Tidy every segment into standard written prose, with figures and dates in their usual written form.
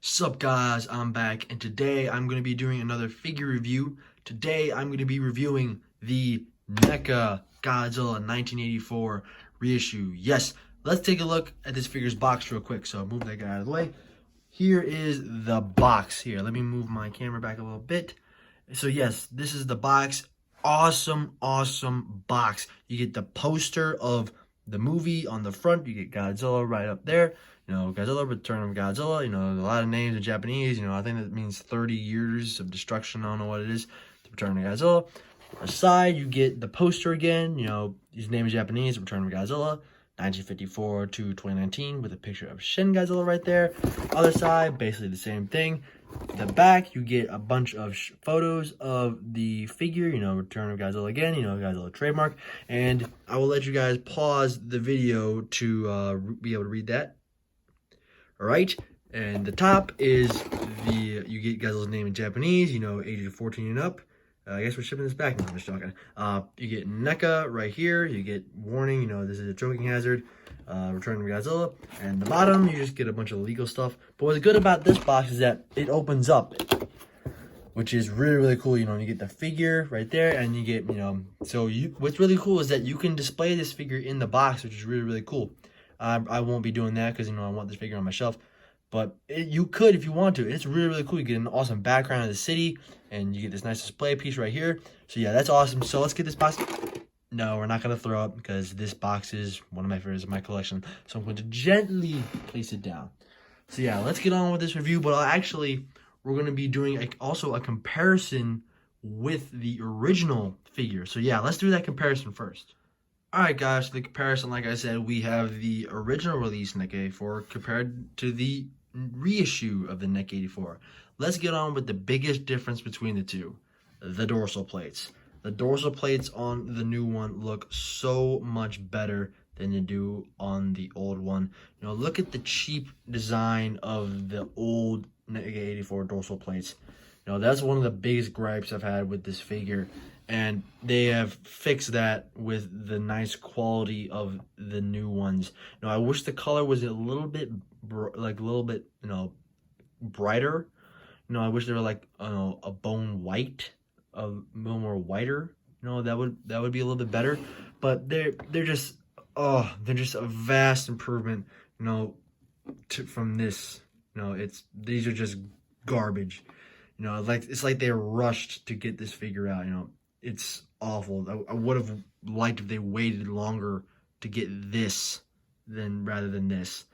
Sup guys, I'm back, and today I'm going to be doing another figure review. Today I'm going to be reviewing the Neca Godzilla 1984 reissue. Yes, let's take a look at this figure's box real quick. So move that guy out of the way. Here is the box here. Let me move my camera back a little bit. So yes, this is the box. Awesome box. You get the poster of the movie on the front. You get Godzilla right up there. Godzilla, Return of Godzilla. A lot of names in Japanese. I think that means 30 years of destruction. I don't know what it is. The Return of Godzilla. Aside, you get the poster again. His name is Japanese. Return of Godzilla, 1954 to 2019, with a picture of Shin Godzilla right there. Other side, basically the same thing. The back, you get a bunch of photos of the figure, Return of Godzilla again, Godzilla trademark. And I will let you guys pause the video to be able to read that. All right, and the top is you get Godzilla's name in Japanese, ages 14 and up. I guess we're shipping this back now. I'm just joking. You get Neca right here. You get warning, this is a choking hazard. Return of Godzilla. And the bottom, you just get a bunch of legal stuff. But what's good about this box is that it opens up, which is really cool. You get the figure right there, and you get, what's really cool is that you can display this figure in the box, which is really cool. I won't be doing that because, I want this figure on my shelf. But you could if you want to. It's really cool. You get an awesome background of the city, and you get this nice display piece right here. So yeah, that's awesome. So let's get this box. No, we're not going to throw up because this box is one of my favorites in my collection. So I'm going to gently place it down. So yeah, let's get on with this review. But we're going to be doing also a comparison with the original figure. So yeah, let's do that comparison first. Alright guys, for the comparison, like I said, we have the original release Neca 84 compared to the reissue of the Neca 84. Let's get on with the biggest difference between the two, the dorsal plates. The dorsal plates on the new one look so much better than they do on the old one. Look at the cheap design of the old Neca 84 dorsal plates. That's one of the biggest gripes I've had with this figure. And they have fixed that with the nice quality of the new ones. I wish the color was a little bit, brighter. I wish they were like, a bone white, a little more whiter. That would be a little bit better. But they're just a vast improvement. From this. These are just garbage. It's like they rushed to get this figure out. It's awful. I would have liked if they waited longer to get this rather than this.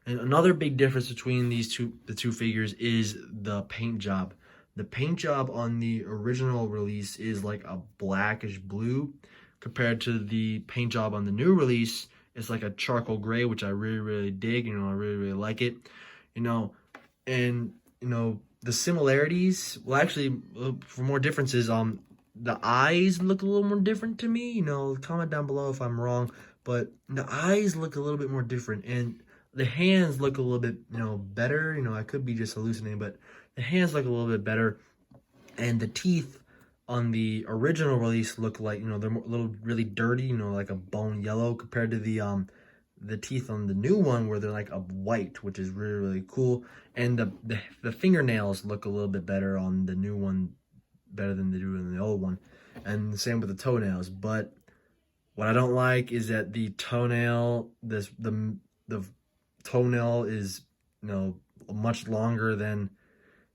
And another big difference between the two figures is the paint job. The paint job on the original release is like a blackish blue, compared to the paint job on the new release. It's like a charcoal gray, which I really dig. I really like it. And the similarities. Well, actually, for more differences, the eyes look a little more different to me. Comment down below if I'm wrong, but the eyes look a little bit more different, and the hands look a little bit, better. I could be just hallucinating, but the hands look a little bit better, and the teeth on the original release look like, they're a little really dirty, like a bone yellow, compared to the teeth on the new one, where they're like a white, which is really cool. And the fingernails look a little bit better on the new one, better than they do in the old one, and the same with the toenails. But what I don't like is that the toenail, the toenail is much longer than,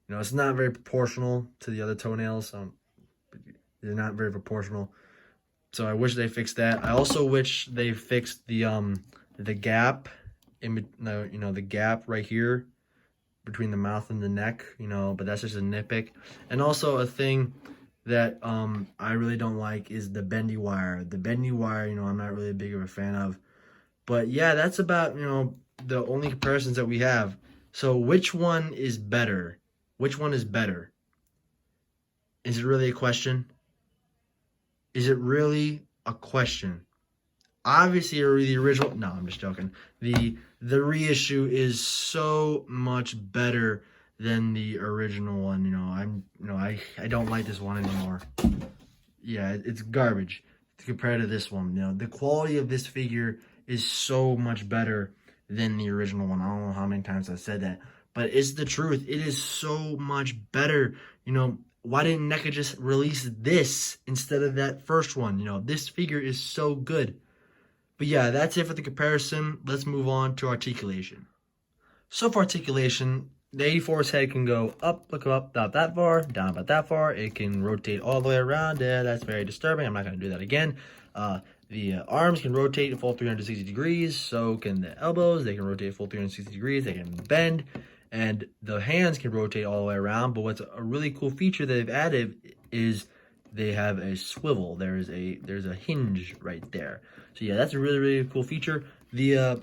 it's not very proportional to the other toenails. They're not very proportional, so I wish they fixed that. I also wish they fixed the gap the gap right here between the mouth and the neck, but that's just a nitpick. And also a thing that I really don't like is the bendy wire. The bendy wire, I'm not really big of a fan of. But yeah, that's about, the only comparisons that we have. So which one is better? Which one is better? Is it really a question? Is it really a question? Obviously, the original. No, I'm just joking. The reissue is so much better than the original one. I don't like this one anymore. Yeah, it's garbage compared to this one. The quality of this figure is so much better than the original one. I don't know how many times I've said that, but it's the truth. It is so much better. You know, why didn't Neca just release this instead of that first one? You know, this figure is so good. But yeah, that's it for the comparison. Let's move on to articulation. So for articulation, the 84's head can go up, look up, not that far, down about that far. It can rotate all the way around. Yeah, that's very disturbing. I'm not going to do that again. The arms can rotate a full 360 degrees. So can the elbows. They can rotate a full 360 degrees. They can bend. And the hands can rotate all the way around. But what's a really cool feature that they've added is they have a swivel. There's a hinge right there. So yeah, that's a really, really cool feature. The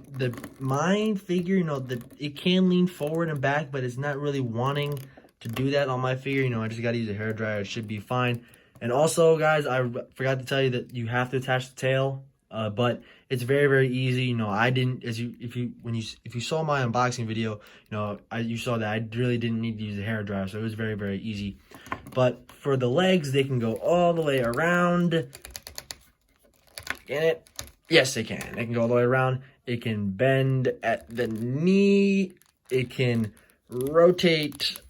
mine figure, you know, it can lean forward and back, but it's not really wanting to do that on my figure. You know, I just got to use a hairdryer. It should be fine. And also, guys, I forgot to tell you that you have to attach the tail, but it's very, very easy. You know, I didn't, if you saw my unboxing video, you know, you saw that I really didn't need to use a hairdryer, so it was very, very easy. But for the legs, they can go all the way around. Get it? Yes, they can. They can go all the way around. It can bend at the knee. It can rotate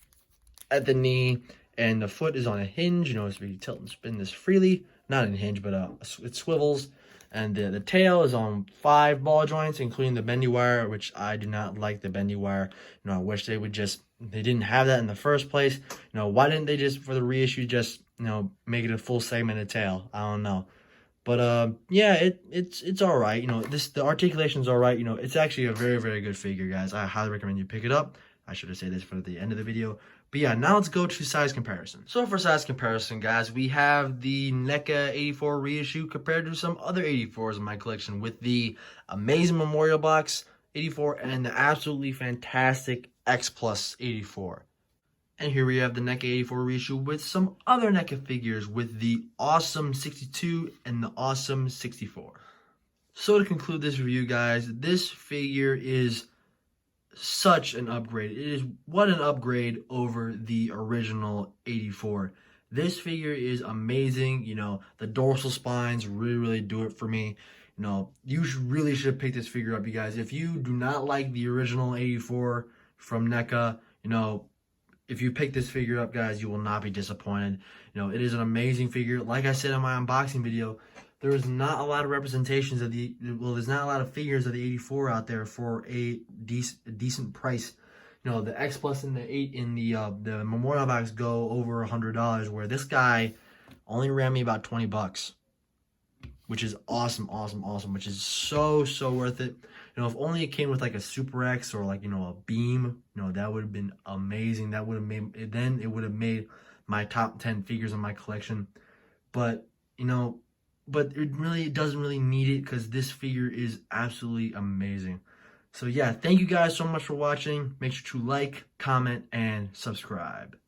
at the knee. And the foot is on a hinge. You know, so we tilt and spin this freely. Not a hinge, but it swivels. And the tail is on 5 ball joints, including the bendy wire, which I do not like the bendy wire. You know, I wish they didn't have that in the first place. You know, why didn't they just, for the reissue, just, you know, make it a full segmented tail? I don't know. But yeah, it's all right. You know, the articulation's all right. You know, it's actually a very, very good figure, guys. I highly recommend you pick it up. I should have said this for the end of the video. But yeah, now let's go to size comparison. So for size comparison, guys, we have the NECA 84 reissue compared to some other 84s in my collection with the amazing Memorial Box 84 and the absolutely fantastic X Plus 84. And here we have the NECA 84 reissue with some other NECA figures with the awesome 62 and the awesome 64. So to conclude this review, guys, this figure is such an upgrade. It is what an upgrade over the original 84. This figure is amazing. You know, the dorsal spines really do it for me. You know, you really should pick this figure up, you guys. If you do not like the original 84 from NECA, you know, if you pick this figure up, guys, you will not be disappointed. You know, it is an amazing figure. Like I said in my unboxing video, there is not a lot of representations of there's not a lot of figures of the 84 out there for a decent price. You know, the X Plus and the Memorial Box go over $100, where this guy only ran me about 20 bucks, which is awesome, which is so worth it. You know, if only it came with like a Super X or like, you know, a Beam, you know, that would have been amazing. That would have made, then it would have made my top 10 figures in my collection. But, you know, but it doesn't really need it because this figure is absolutely amazing. So yeah, thank you guys so much for watching. Make sure to like, comment, and subscribe.